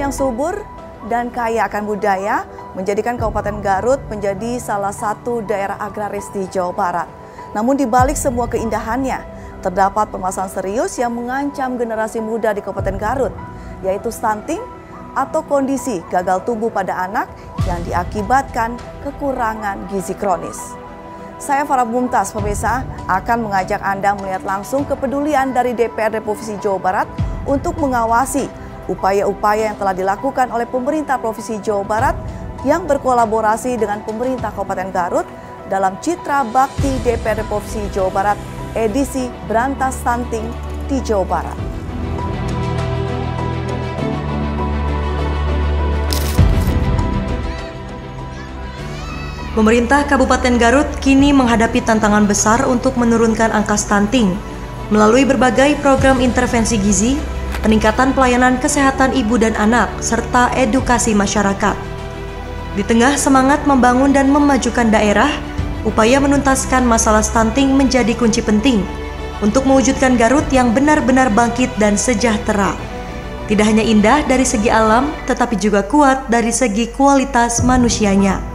yang subur dan kaya akan budaya menjadikan Kabupaten Garut menjadi salah satu daerah agraris di Jawa Barat. Namun di balik semua keindahannya, terdapat permasalahan serius yang mengancam generasi muda di Kabupaten Garut, yaitu stunting atau kondisi gagal tumbuh pada anak yang diakibatkan kekurangan gizi kronis. Saya Farah Mumtaz, pemirsa, akan mengajak Anda melihat langsung kepedulian dari DPRD Provinsi Jawa Barat untuk mengawasi upaya-upaya yang telah dilakukan oleh pemerintah Provinsi Jawa Barat yang berkolaborasi dengan pemerintah Kabupaten Garut dalam Citra Bakti DPRD Provinsi Jawa Barat edisi Berantas Stunting di Jawa Barat. Pemerintah Kabupaten Garut kini menghadapi tantangan besar untuk menurunkan angka stunting melalui berbagai program intervensi gizi, peningkatan pelayanan kesehatan ibu dan anak, serta edukasi masyarakat. Di tengah semangat membangun dan memajukan daerah, upaya menuntaskan masalah stunting menjadi kunci penting untuk mewujudkan Garut yang benar-benar bangkit dan sejahtera. Tidak hanya indah dari segi alam, tetapi juga kuat dari segi kualitas manusianya.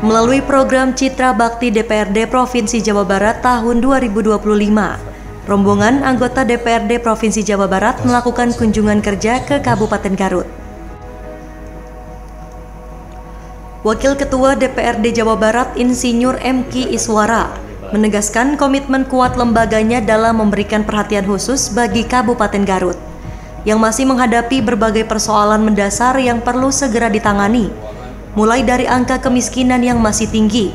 Melalui program Citra Bakti DPRD Provinsi Jawa Barat tahun 2025, rombongan anggota DPRD Provinsi Jawa Barat melakukan kunjungan kerja ke Kabupaten Garut. Wakil Ketua DPRD Jawa Barat Insinyur M.Ki Iswara menegaskan komitmen kuat lembaganya dalam memberikan perhatian khusus bagi Kabupaten Garut yang masih menghadapi berbagai persoalan mendasar yang perlu segera ditangani, mulai dari angka kemiskinan yang masih tinggi,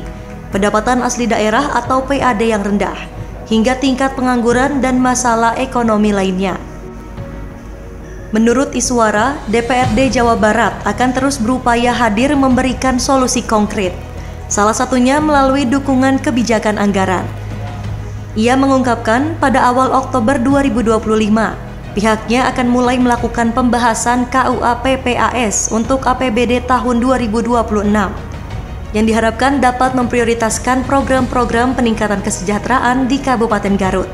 pendapatan asli daerah atau PAD yang rendah, hingga tingkat pengangguran dan masalah ekonomi lainnya. Menurut Iswara, DPRD Jawa Barat akan terus berupaya hadir memberikan solusi konkret, salah satunya melalui dukungan kebijakan anggaran. Ia mengungkapkan pada awal Oktober 2025, pihaknya akan mulai melakukan pembahasan KUA PPAS untuk APBD tahun 2026 yang diharapkan dapat memprioritaskan program-program peningkatan kesejahteraan di Kabupaten Garut.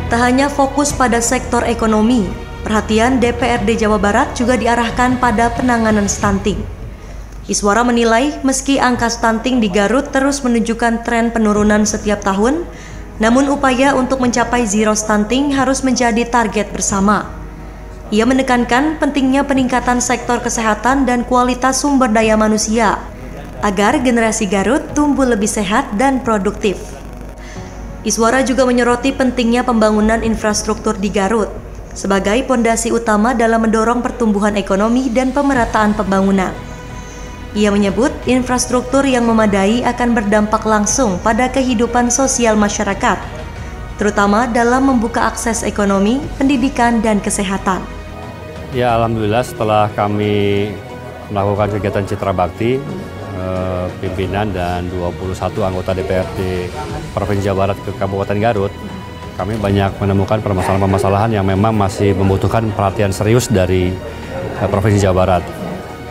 Tak hanya fokus pada sektor ekonomi, perhatian DPRD Jawa Barat juga diarahkan pada penanganan stunting. Iswara menilai meski angka stunting di Garut terus menunjukkan tren penurunan setiap tahun, namun upaya untuk mencapai zero stunting harus menjadi target bersama. Ia menekankan pentingnya peningkatan sektor kesehatan dan kualitas sumber daya manusia agar generasi Garut tumbuh lebih sehat dan produktif. Iswara juga menyoroti pentingnya pembangunan infrastruktur di Garut sebagai pondasi utama dalam mendorong pertumbuhan ekonomi dan pemerataan pembangunan. Ia menyebut infrastruktur yang memadai akan berdampak langsung pada kehidupan sosial masyarakat, terutama dalam membuka akses ekonomi, pendidikan, dan kesehatan. Ya, alhamdulillah setelah kami melakukan kegiatan Citra Bakti, pimpinan dan 21 anggota DPRD Provinsi Jawa Barat ke Kabupaten Garut, kami banyak menemukan permasalahan-permasalahan yang memang masih membutuhkan perhatian serius dari Provinsi Jawa Barat.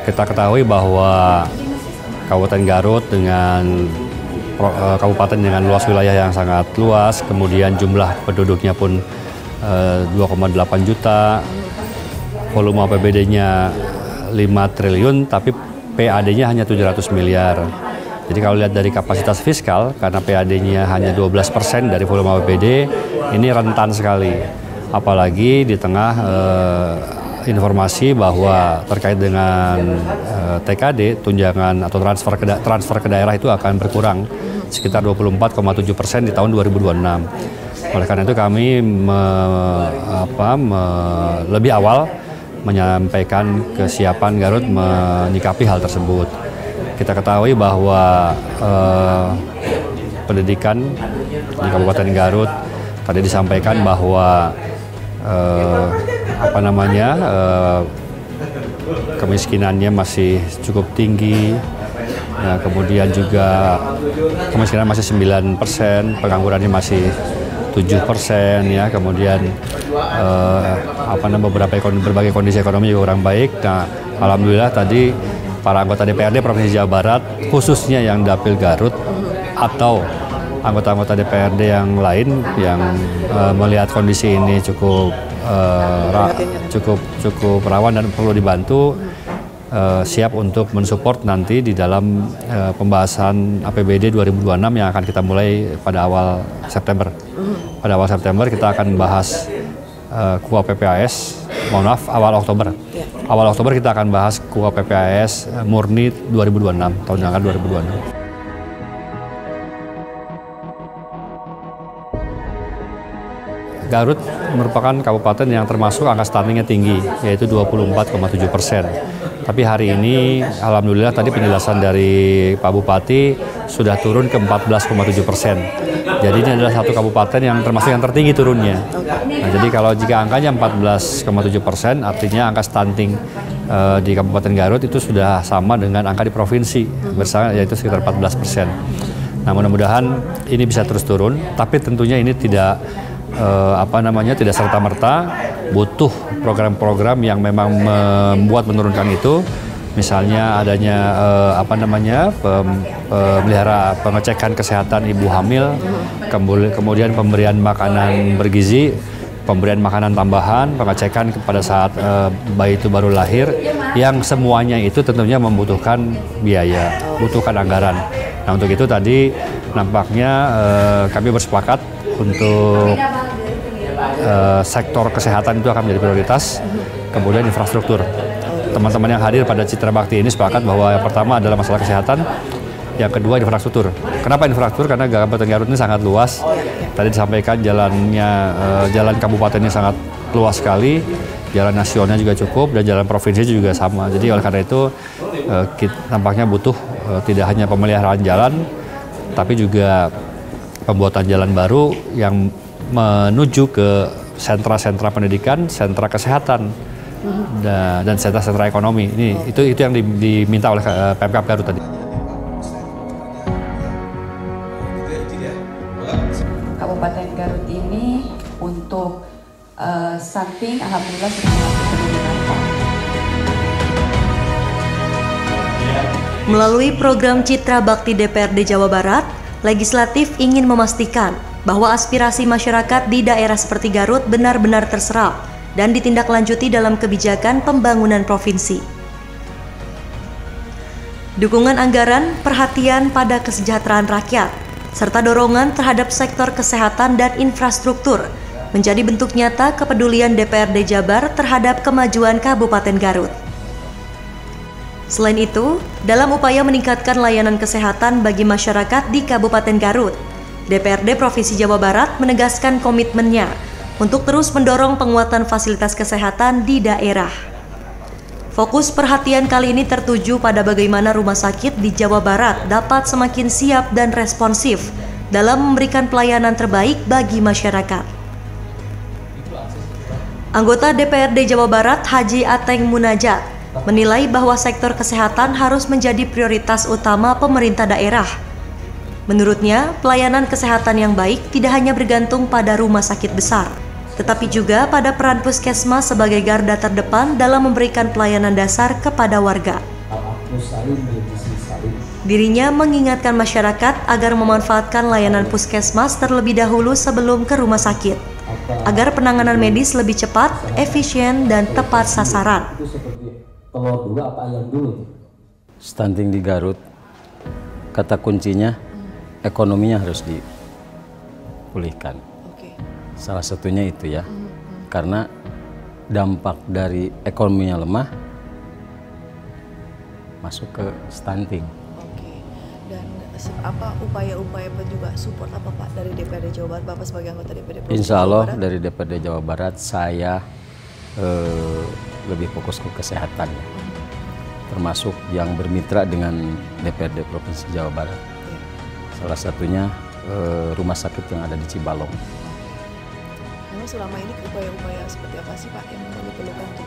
Kita ketahui bahwa Kabupaten Garut dengan kabupaten dengan luas wilayah yang sangat luas, kemudian jumlah penduduknya pun 2,8 juta, volume APBD-nya 5 triliun, tapi PAD-nya hanya 700 miliar. Jadi kalau lihat dari kapasitas fiskal, karena PAD-nya hanya 12% dari volume APBD, ini rentan sekali. Apalagi di tengah informasi bahwa terkait dengan TKD, tunjangan atau transfer ke daerah itu akan berkurang sekitar 24,7% di tahun 2026. Oleh karena itu kami lebih awal menyampaikan kesiapan Garut menyikapi hal tersebut. Kita ketahui bahwa pendidikan di Kabupaten Garut tadi disampaikan bahwa kemiskinannya masih cukup tinggi. Ya, kemudian juga kemiskinan masih 9%, penganggurannya masih 7%, ya. Kemudian berbagai kondisi ekonomi juga kurang baik. Nah, alhamdulillah tadi para anggota DPRD Provinsi Jawa Barat, khususnya yang Dapil Garut atau anggota-anggota DPRD yang lain yang melihat kondisi ini cukup rawan dan perlu dibantu, siap untuk mensupport nanti di dalam pembahasan APBD 2026 yang akan kita mulai pada awal September. Pada awal September kita akan bahas KUA PPAS, awal Oktober. Awal Oktober kita akan bahas KUA PPAS murni 2026, tahun anggaran 2026. Garut merupakan kabupaten yang termasuk angka stuntingnya tinggi, yaitu 24,7%. Tapi hari ini, alhamdulillah tadi penjelasan dari Pak Bupati sudah turun ke 14,7%. Jadi ini adalah satu kabupaten yang termasuk yang tertinggi turunnya. Nah, jadi kalau jika angkanya 14,7%, artinya angka stunting di Kabupaten Garut itu sudah sama dengan angka di provinsi, bersama yaitu sekitar 14%. Nah, mudah-mudahan ini bisa terus turun, tapi tentunya ini tidak tidak serta-merta, butuh program-program yang memang membuat menurunkan itu, misalnya adanya memelihara pengecekan kesehatan ibu hamil, kemudian pemberian makanan bergizi, pemberian makanan tambahan, pengecekan pada saat bayi itu baru lahir, yang semuanya itu tentunya membutuhkan biaya, butuhkan anggaran. Nah, untuk itu tadi nampaknya kami bersepakat untuk sektor kesehatan itu akan menjadi prioritas, kemudian infrastruktur. Teman-teman yang hadir pada Citra Bakti ini sepakat bahwa yang pertama adalah masalah kesehatan, yang kedua infrastruktur. Kenapa infrastruktur? Karena Kabupaten Garut ini sangat luas. Tadi disampaikan jalan kabupatennya sangat luas sekali, jalan nasionalnya juga cukup, dan jalan provinsi juga sama. Jadi oleh karena itu nampaknya butuh tidak hanya pemeliharaan jalan, tapi juga pembuatan jalan baru yang menuju ke sentra-sentra pendidikan, sentra kesehatan, dan sentra-sentra ekonomi. Itu yang diminta oleh Pemkab Garut tadi. Kabupaten Garut ini untuk stunting alhamdulillah sudah melakukan penurunan. Melalui program Citra Bakti DPRD Jawa Barat, legislatif ingin memastikan bahwa aspirasi masyarakat di daerah seperti Garut benar-benar terserap dan ditindaklanjuti dalam kebijakan pembangunan provinsi. Dukungan anggaran, perhatian pada kesejahteraan rakyat, serta dorongan terhadap sektor kesehatan dan infrastruktur menjadi bentuk nyata kepedulian DPRD Jabar terhadap kemajuan Kabupaten Garut. Selain itu, dalam upaya meningkatkan layanan kesehatan bagi masyarakat di Kabupaten Garut, DPRD Provinsi Jawa Barat menegaskan komitmennya untuk terus mendorong penguatan fasilitas kesehatan di daerah. Fokus perhatian kali ini tertuju pada bagaimana rumah sakit di Jawa Barat dapat semakin siap dan responsif dalam memberikan pelayanan terbaik bagi masyarakat. Anggota DPRD Jawa Barat Haji Ateng Munajat menilai bahwa sektor kesehatan harus menjadi prioritas utama pemerintah daerah. Menurutnya, pelayanan kesehatan yang baik tidak hanya bergantung pada rumah sakit besar, tetapi juga pada peran puskesmas sebagai garda terdepan dalam memberikan pelayanan dasar kepada warga. Dirinya mengingatkan masyarakat agar memanfaatkan layanan puskesmas terlebih dahulu sebelum ke rumah sakit, agar penanganan medis lebih cepat, efisien, dan tepat sasaran. Stunting di Garut, kata kuncinya ekonominya harus dipulihkan. Salah satunya itu ya, karena dampak dari ekonominya lemah masuk ke stunting. Dan apa upaya-upaya juga support apa Pak dari DPRD Jawa Barat, Bapak sebagai anggota DPRD Provinsi Insya Allah Jawa Barat? dari DPRD Jawa Barat saya lebih fokus ke kesehatan, termasuk yang bermitra dengan DPRD Provinsi Jawa Barat. Salah satunya rumah sakit yang ada di Cibalong. Lalu selama ini upaya-upaya seperti apa sih Pak yang diperlukan untuk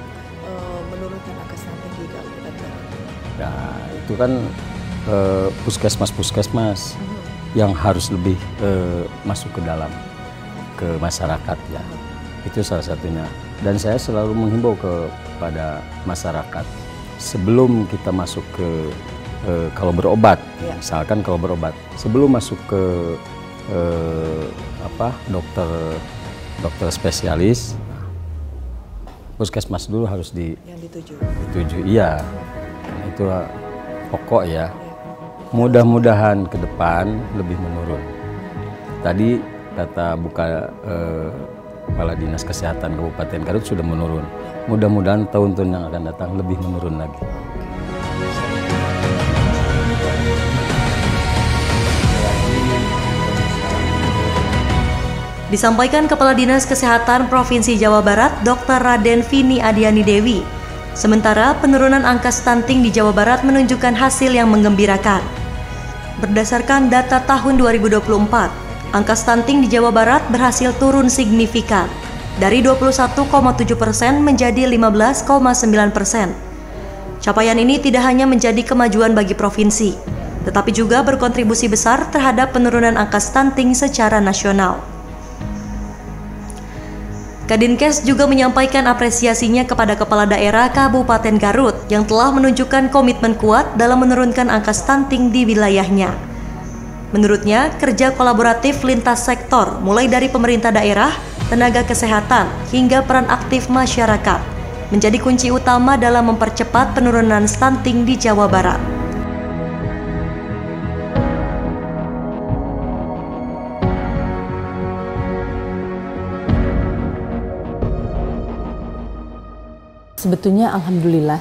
menurunkan angka stunting di Kabupaten Garut? Nah, itu kan puskesmas yang harus lebih masuk ke dalam, ke masyarakat ya. Itu salah satunya. Dan saya selalu menghimbau kepada masyarakat sebelum kita masuk ke kalau berobat, misalkan kalau berobat, sebelum masuk ke dokter spesialis, puskesmas dulu harus dituju. Iya, itu pokok ya. Mudah-mudahan ke depan lebih menurun. Tadi kata Kepala Dinas Kesehatan Kabupaten Garut sudah menurun. Mudah-mudahan tahun-tahun yang akan datang lebih menurun lagi. Disampaikan Kepala Dinas Kesehatan Provinsi Jawa Barat, Dr. Raden Vini Adiani Dewi. Sementara penurunan angka stunting di Jawa Barat menunjukkan hasil yang menggembirakan. Berdasarkan data tahun 2024, angka stunting di Jawa Barat berhasil turun signifikan dari 21,7% menjadi 15,9%. Capaian ini tidak hanya menjadi kemajuan bagi provinsi, tetapi juga berkontribusi besar terhadap penurunan angka stunting secara nasional. Kadinkes juga menyampaikan apresiasinya kepada Kepala Daerah Kabupaten Garut yang telah menunjukkan komitmen kuat dalam menurunkan angka stunting di wilayahnya. Menurutnya, kerja kolaboratif lintas sektor mulai dari pemerintah daerah, tenaga kesehatan, hingga peran aktif masyarakat menjadi kunci utama dalam mempercepat penurunan stunting di Jawa Barat. Sebetulnya alhamdulillah,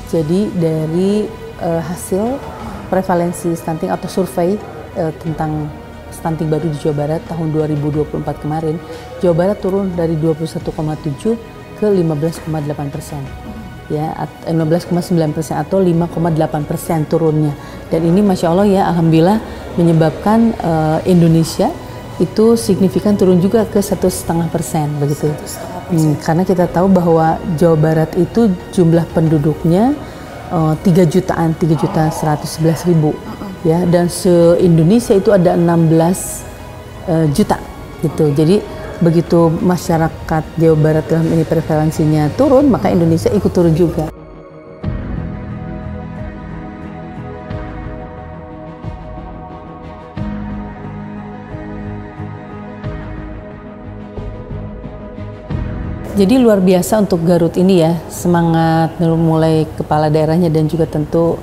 jadi dari hasil prevalensi stunting atau survei tentang stunting baru di Jawa Barat tahun 2024 kemarin, Jawa Barat turun dari 21,7 ke 15,8%, ya 15,9% atau 5,8% turunnya. Dan ini masya Allah ya, alhamdulillah menyebabkan Indonesia itu signifikan turun juga ke 1,5% begitu. Karena kita tahu bahwa Jawa Barat itu jumlah penduduknya 3.111.000 ya, dan se-Indonesia itu ada 16 juta gitu. Jadi begitu masyarakat Jawa Barat dalam ini prevalensinya turun, maka Indonesia ikut turun juga. Jadi luar biasa untuk Garut ini ya, semangat mulai kepala daerahnya dan juga tentu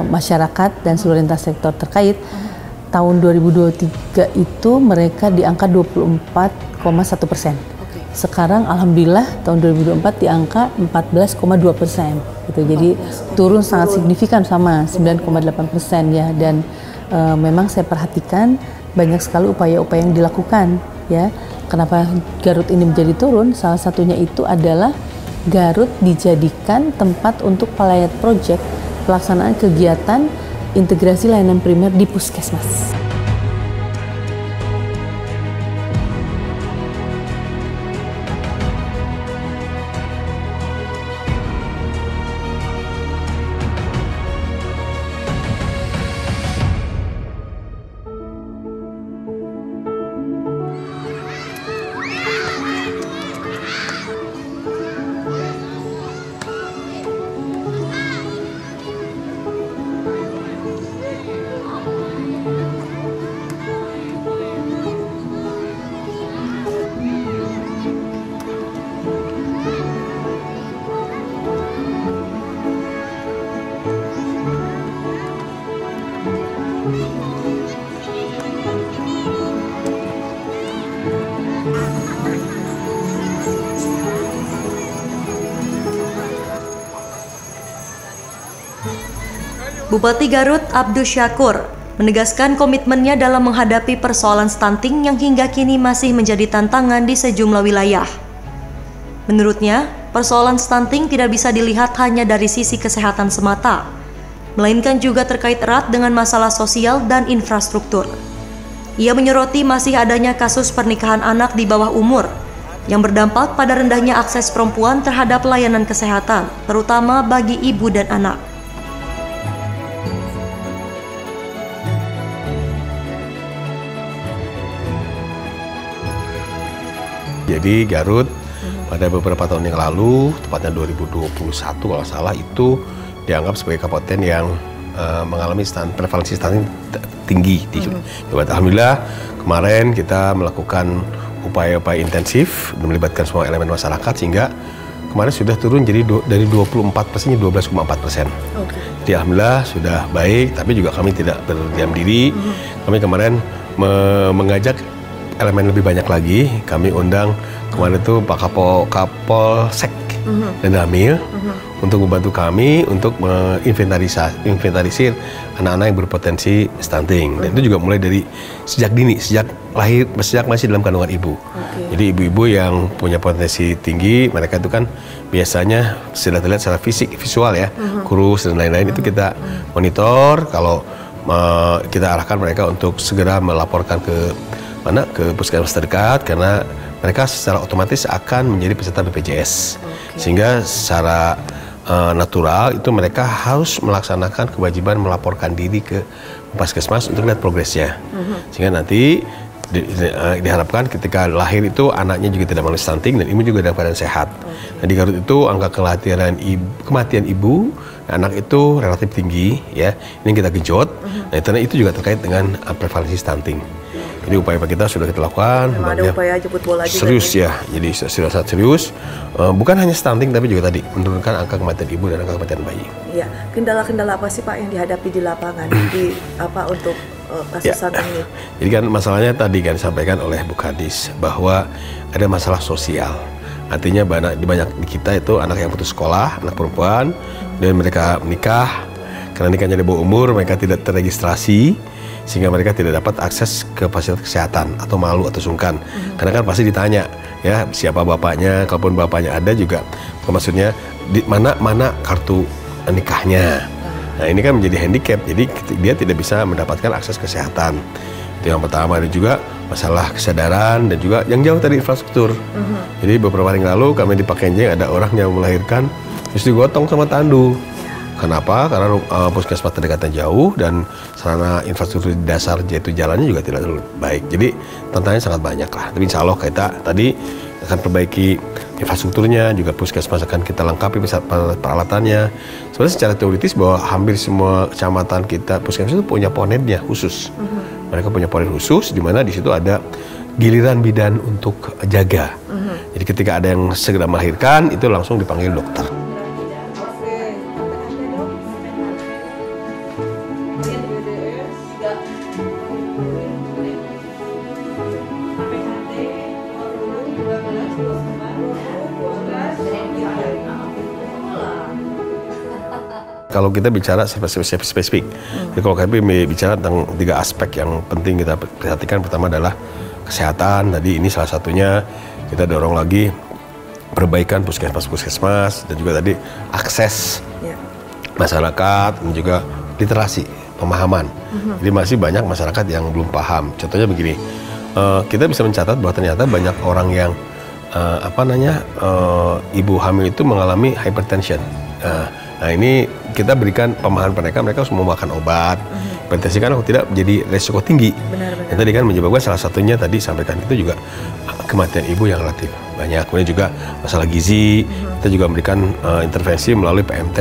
masyarakat dan seluruh lintas sektor terkait. Tahun 2023 itu mereka di angka 24,1%. Sekarang alhamdulillah tahun 2024 di angka 14,2%. Gitu. Jadi turun sangat signifikan sama 9,8% ya, dan memang saya perhatikan banyak sekali upaya-upaya yang dilakukan ya. Kenapa Garut ini menjadi turun? Salah satunya itu adalah Garut dijadikan tempat untuk pilot project pelaksanaan kegiatan integrasi layanan primer di puskesmas. Bupati Garut Abdus Syakur menegaskan komitmennya dalam menghadapi persoalan stunting yang hingga kini masih menjadi tantangan di sejumlah wilayah. Menurutnya, persoalan stunting tidak bisa dilihat hanya dari sisi kesehatan semata, melainkan juga terkait erat dengan masalah sosial dan infrastruktur. Ia menyoroti masih adanya kasus pernikahan anak di bawah umur, yang berdampak pada rendahnya akses perempuan terhadap layanan kesehatan, terutama bagi ibu dan anak. Jadi Garut pada beberapa tahun yang lalu, tepatnya 2021 kalau salah, itu dianggap sebagai kabupaten yang mengalami prevalensi stunting tinggi di Jawa Barat. Alhamdulillah kemarin kita melakukan upaya-upaya intensif dan melibatkan semua elemen masyarakat sehingga kemarin sudah turun jadi dari 24% jadi 12,4%. Jadi alhamdulillah sudah baik, tapi juga kami tidak berdiam diri. Kami kemarin mengajak elemen lebih banyak lagi. Kami undang kemarin itu Pak Kapolsek dan Damil untuk membantu kami untuk menginventarisir anak-anak yang berpotensi stunting. Dan itu juga mulai dari sejak dini, sejak lahir, sejak masih dalam kandungan ibu. Jadi ibu-ibu yang punya potensi tinggi, mereka itu kan biasanya sudah terlihat secara fisik, visual ya, kurus dan lain-lain, itu kita monitor. Kalau kita arahkan mereka untuk segera melaporkan ke puskesmas terdekat, karena mereka secara otomatis akan menjadi peserta BPJS. Sehingga secara natural itu mereka harus melaksanakan kewajiban melaporkan diri ke puskesmas untuk lihat progresnya. Sehingga nanti diharapkan ketika lahir itu anaknya juga tidak mengalami stunting dan ibu juga dalam keadaan sehat. Nah, di Garut itu angka kematian ibu anak itu relatif tinggi ya. Ini kita genjot. Nah, itu juga terkait dengan prevalensi stunting. Jadi upaya kita sudah kita lakukan. Ada upaya jemput bola juga. Serius ya, jadi sudah sangat serius. Bukan hanya stunting tapi juga tadi menurunkan angka kematian ibu dan angka kematian bayi. Iya, kendala-kendala apa sih Pak yang dihadapi di lapangan untuk kasus stunting ini? Jadi kan masalahnya tadi kan disampaikan oleh Bu Kadis bahwa ada masalah sosial. Artinya banyak di kita itu anak yang putus sekolah, anak perempuan, dan mereka menikah. Karena nikahnya di bawah umur, mereka tidak terregistrasi, sehingga mereka tidak dapat akses ke fasilitas kesehatan atau malu atau sungkan. Karena kan pasti ditanya ya siapa bapaknya, kalaupun bapaknya ada juga maksudnya di mana kartu nikahnya. Nah ini kan menjadi handicap, jadi dia tidak bisa mendapatkan akses kesehatan. Itu yang pertama. Ada juga masalah kesadaran dan juga yang jauh tadi infrastruktur. Jadi beberapa hari lalu kami di Pakenjeng ada orang yang melahirkan terus digotong sama tandu. Kenapa? Karena puskesmas terdekatnya jauh dan sarana infrastruktur di dasar yaitu jalannya juga tidak terlalu baik. Jadi tantangannya sangat banyak lah. Tapi insya Allah kita tadi akan perbaiki infrastrukturnya, juga puskesmas akan kita lengkapi peralatannya. Sebenarnya secara teoritis bahwa hampir semua kecamatan kita puskesmas itu punya ponetnya khusus. Mereka punya ponet khusus di mana di situ ada giliran bidan untuk jaga. Jadi ketika ada yang segera melahirkan itu langsung dipanggil dokter. Kalau kita bicara spesifik, jadi kalau kami bicara tentang 3 aspek yang penting kita perhatikan. Pertama adalah kesehatan. Tadi ini salah satunya kita dorong lagi perbaikan puskesmas dan juga tadi akses masyarakat dan juga literasi pemahaman. Jadi masih banyak masyarakat yang belum paham. Contohnya begini, kita bisa mencatat bahwa ternyata banyak orang yang ibu hamil itu mengalami hypertension. Nah ini kita berikan pemahaman mereka harus memakan obat. Hipertensi kan tidak menjadi resiko tinggi. Yang tadi kan menyebabkan salah satunya tadi sampaikan itu juga kematian ibu yang relatif banyak. Kemudian juga masalah gizi, kita juga memberikan intervensi melalui PMT,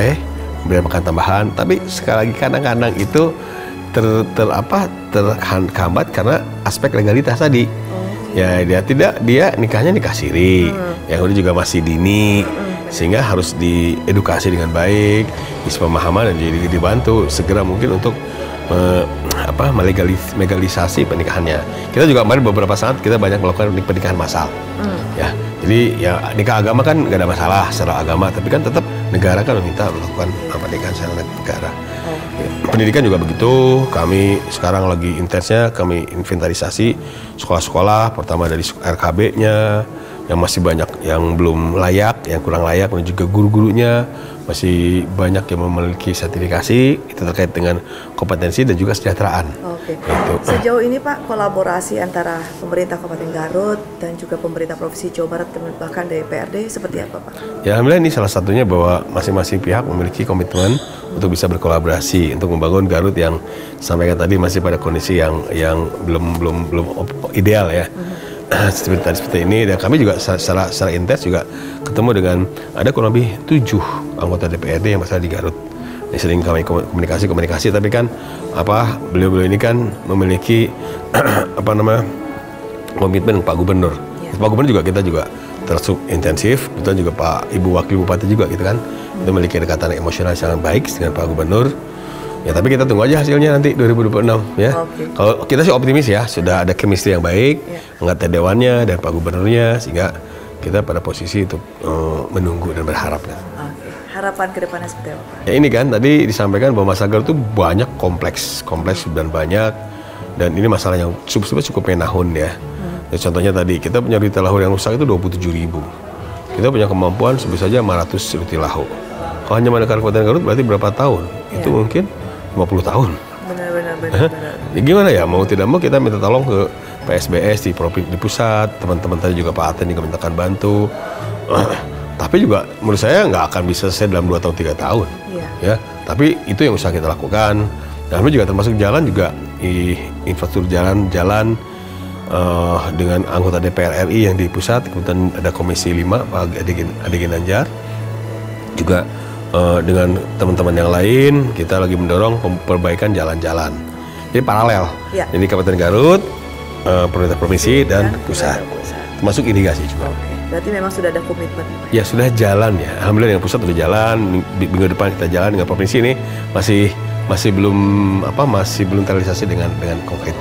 memberikan makan tambahan. Tapi sekali lagi kadang-kadang itu terhambat karena aspek legalitas tadi. Ya dia nikahnya nikah siri, yang udah juga masih dini. Sehingga harus diedukasi dengan baik, isi pemahaman dan jadi dibantu segera mungkin untuk melegalisasi pernikahannya. Kita juga kemarin beberapa saat kita banyak melakukan pernikahan massal. Ya, jadi ya nikah agama kan nggak ada masalah secara agama, tapi kan tetap negara kan meminta melakukan pernikahan secara negara. Pendidikan juga begitu. Kami sekarang lagi intensnya kami inventarisasi sekolah-sekolah, pertama dari RKB-nya, yang masih banyak yang belum layak, yang kurang layak, dan juga guru-gurunya masih banyak yang memiliki sertifikasi itu terkait dengan kompetensi dan juga kesejahteraan. Oke. Gitu. Sejauh ini Pak, kolaborasi antara pemerintah Kabupaten Garut dan juga pemerintah Provinsi Jawa Barat dan bahkan DPRD seperti apa Pak? Ya alhamdulillah ini salah satunya bahwa masing-masing pihak memiliki komitmen untuk bisa berkolaborasi untuk membangun Garut yang sampaikan tadi masih pada kondisi yang belum ideal ya. Seperti ini, dan kami juga secara intens juga ketemu dengan ada kurang lebih 7 anggota DPRD yang berasal di Garut. Ini sering kami komunikasi, tapi kan beliau ini kan memiliki komitmen Pak Gubernur. Pak Gubernur juga kita juga terus intensif, betul juga Pak Ibu Wakil Bupati juga gitu kan. Itu memiliki kedekatan emosional yang sangat baik dengan Pak Gubernur. Ya tapi kita tunggu aja hasilnya nanti 2026 ya. Kalau kita sih optimis ya, sudah ada chemistry yang baik, anggota dewannya dan Pak Gubernurnya, sehingga kita pada posisi untuk menunggu dan berharap. Harapan ke depannya seperti apa Pak? Ya ini kan tadi disampaikan bahwa masalah Garut itu banyak kompleks dan banyak, dan ini masalah yang cukup menahun ya. Ya, contohnya tadi kita punya retail lahu yang rusak itu 27.000. Kita punya kemampuan sebut saja 500 retail lahu. Kalau hanya menekan Kabupaten Garut berarti berapa tahun? Itu mungkin 50 tahun. Benar. Ya, gimana ya, mau tidak mau kita minta tolong ke PSBS di pusat, teman-teman tadi juga Pak Aten juga mintakan bantu. Tapi juga menurut saya nggak akan bisa selesai dalam 2 tahun 3 tahun. Ya, tapi itu yang usah kita lakukan. Dan kami juga termasuk jalan juga infrastruktur jalan dengan anggota DPR RI yang di pusat, kemudian ada Komisi 5 Pak Ade Ginanjar juga. Dengan teman-teman yang lain kita lagi mendorong perbaikan jalan-jalan. Jadi paralel. Jadi Kabupaten Garut, pemerintah provinsi dan pusat. Termasuk irigasi juga. Berarti memang sudah ada komitmen. Ya sudah jalan ya. Alhamdulillah dengan pusat sudah jalan. Minggu depan kita jalan, dengan provinsi ini masih belum terrealisasi dengan konkret.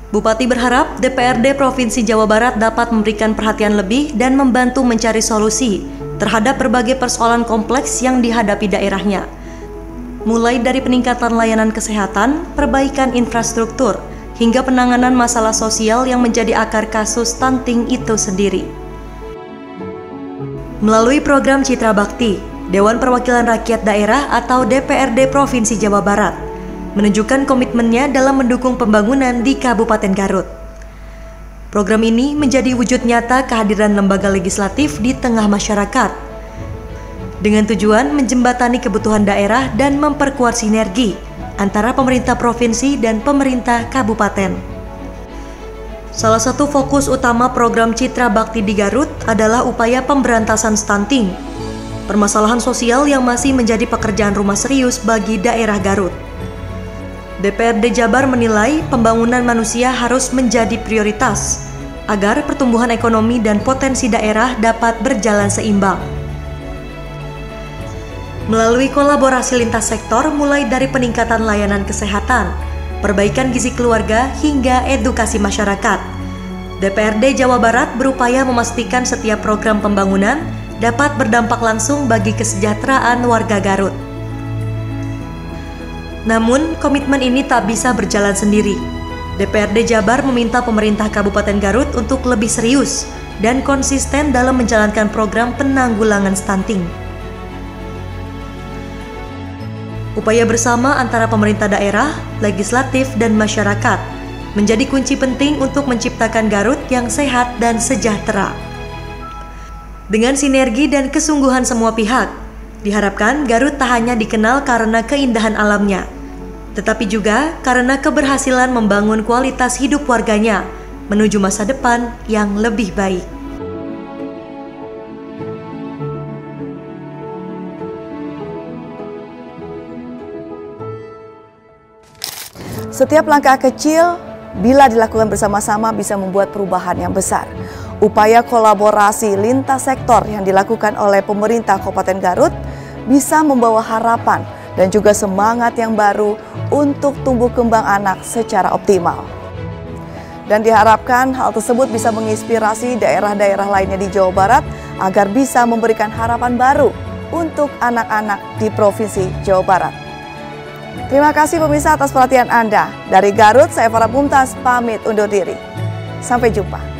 Bupati berharap DPRD Provinsi Jawa Barat dapat memberikan perhatian lebih dan membantu mencari solusi terhadap berbagai persoalan kompleks yang dihadapi daerahnya. Mulai dari peningkatan layanan kesehatan, perbaikan infrastruktur, hingga penanganan masalah sosial yang menjadi akar kasus stunting itu sendiri. Melalui program Citra Bakti, Dewan Perwakilan Rakyat Daerah atau DPRD Provinsi Jawa Barat menunjukkan komitmennya dalam mendukung pembangunan di Kabupaten Garut. Program ini menjadi wujud nyata kehadiran lembaga legislatif di tengah masyarakat, dengan tujuan menjembatani kebutuhan daerah dan memperkuat sinergi antara pemerintah provinsi dan pemerintah kabupaten. Salah satu fokus utama program Citra Bakti di Garut adalah upaya pemberantasan stunting, permasalahan sosial yang masih menjadi pekerjaan rumah serius bagi daerah Garut. DPRD Jabar menilai pembangunan manusia harus menjadi prioritas agar pertumbuhan ekonomi dan potensi daerah dapat berjalan seimbang. Melalui kolaborasi lintas sektor mulai dari peningkatan layanan kesehatan, perbaikan gizi keluarga hingga edukasi masyarakat, DPRD Jawa Barat berupaya memastikan setiap program pembangunan dapat berdampak langsung bagi kesejahteraan warga Garut. Namun, komitmen ini tak bisa berjalan sendiri. DPRD Jabar meminta pemerintah Kabupaten Garut untuk lebih serius dan konsisten dalam menjalankan program penanggulangan stunting. Upaya bersama antara pemerintah daerah, legislatif, dan masyarakat menjadi kunci penting untuk menciptakan Garut yang sehat dan sejahtera. Dengan sinergi dan kesungguhan semua pihak, diharapkan Garut tak hanya dikenal karena keindahan alamnya, tetapi juga karena keberhasilan membangun kualitas hidup warganya menuju masa depan yang lebih baik. Setiap langkah kecil bila dilakukan bersama-sama bisa membuat perubahan yang besar. Upaya kolaborasi lintas sektor yang dilakukan oleh pemerintah Kabupaten Garut bisa membawa harapan dan juga semangat yang baru untuk tumbuh kembang anak secara optimal. Dan diharapkan hal tersebut bisa menginspirasi daerah-daerah lainnya di Jawa Barat agar bisa memberikan harapan baru untuk anak-anak di Provinsi Jawa Barat. Terima kasih pemirsa atas perhatian Anda. Dari Garut, saya Farah Mumtaz pamit undur diri. Sampai jumpa.